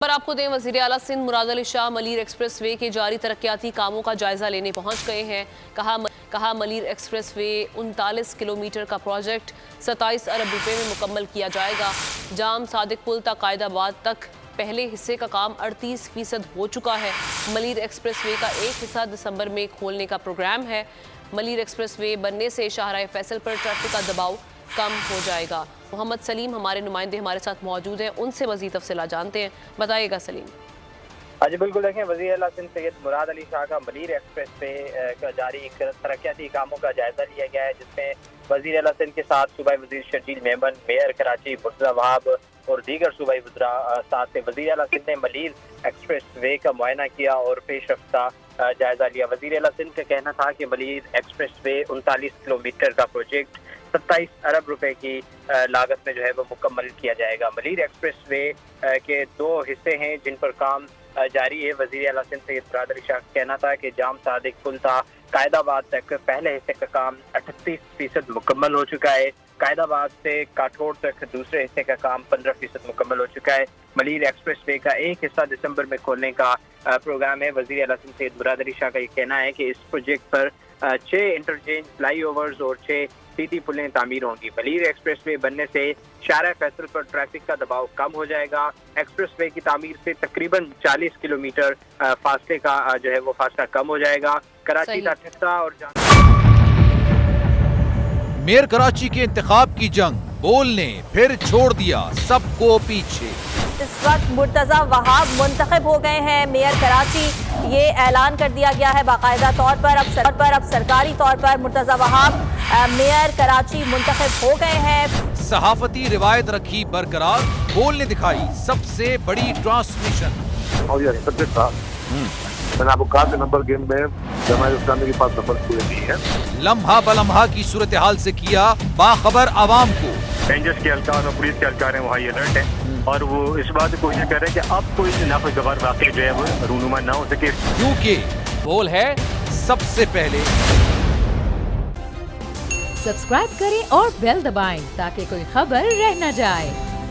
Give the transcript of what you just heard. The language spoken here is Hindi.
पर आपको दें, वज़ीर आला सिंध मुराद अली शाह मलीर एक्सप्रेस वे के जारी तरक्याती कामों का जायजा लेने पहुंच गए हैं। कहा मलीर एक्सप्रेस वे 39 किलोमीटर का प्रोजेक्ट 27 अरब रुपए में मुकम्मल किया जाएगा। जाम सादिक पुल तक कायदाबाद तक पहले हिस्से का काम 38% हो चुका है। मलीर एक्सप्रेस वे का एक हिस्सा दिसंबर में खोलने का प्रोग्राम है। मलीर एक्सप्रेस वे बनने से शाहराह फैसल पर ट्रैफिक का दबाव कम हो जाएगा। मोहम्मद सलीम हमारे नुमाइंदे हमारे साथ मौजूद हैं, उनसे मज़ीद तफसीलात जानते हैं। बताइएगा सलीम। जी बिल्कुल, देखें, वज़ीर आला सिंध सैयद मुराद अली शाह का मलीर एक्सप्रेस पे का जारी तरक्याती कामों का जायजा लिया गया है, जिसमें वज़ीर आला सिंध के साथ सूबाई वज़ीर शर्जील मेमन, मेयर कराची मुर्तज़ा वहाब और दीगर सूबाई वज़रा साथ थे। वज़ीर आला सिंध ने मलीर एक्सप्रेस वे का मुआयना किया और पेश रफ्ता जायजा लिया। वज़ीर आला सिंध का कहना था कि मलीर एक्सप्रेस वे 39 किलोमीटर का प्रोजेक्ट 27 अरब रुपए की लागत में जो है वो मुकम्मल किया जाएगा। मलीर एक्सप्रेस वे के दो हिस्से हैं जिन पर काम जारी है। वज़ीर आला सिंध सैयद मुराद अली शाह का कहना था कि जाम सादिक पुल था कायदाबाद तक पहले हिस्से का काम 38% मुकम्मल हो चुका है। कायदाबाद से काठोड़ तक दूसरे हिस्से का काम 15% मुकम्मल हो चुका है। मलीर एक्सप्रेस वे का एक हिस्सा दिसंबर में खोलने का प्रोग्राम है। वज़ीर आला सिंध सैयद मुराद अली शाह का ये कहना है कि इस प्रोजेक्ट पर 6 इंटरचेंज फ्लाईओवर्स और 6 सीधी पुलें तामीर होंगी। मलीर एक्सप्रेस वे बनने से शाहराह फैसल पर ट्रैफिक का दबाव कम हो जाएगा। एक्सप्रेस वे की तामीर से तकरीबन 40 किलोमीटर फासले का जो है वो फासला कम हो जाएगा। कराची का ठट्टा और मेयर कराची के इंतखाब की जंग, बोल ने फिर छोड़ दिया सबको पीछे। इस वक्त मुर्तज़ा वहाब मुंतखब हो गए हैं मेयर कराची। ये ऐलान कर दिया गया है बाकायदा तौर पर। अब सरकारी तौर पर मुर्तज़ा वहाब मेयर कराची मुंतखब हो गए हैं। सहाफती रिवायत रखी बरकरार, बोल ने दिखाई सबसे बड़ी ट्रांसमिशन। और ये सब्जेक्ट था, मैंने आपको कहा कि नंबर गेम में जमात इस्लामी के पास नंबर पूरे नहीं है। लम्हा बलम्हा की सूरत हाल से किया बाखबर आवाम को। रेंजर्स के एहलकार और पुलिस के एहलकार हैं, वहाँ अलर्ट है और वो इस बात की कोशिश कर रहे हैं कि अब कोई नाखुशगवार वाक़या जो है वो रूनुमा ना हो सके, क्योंकि बोल है सबसे पहले। सब्सक्राइब करें और बेल दबाएं ताकि कोई खबर रह न जाए।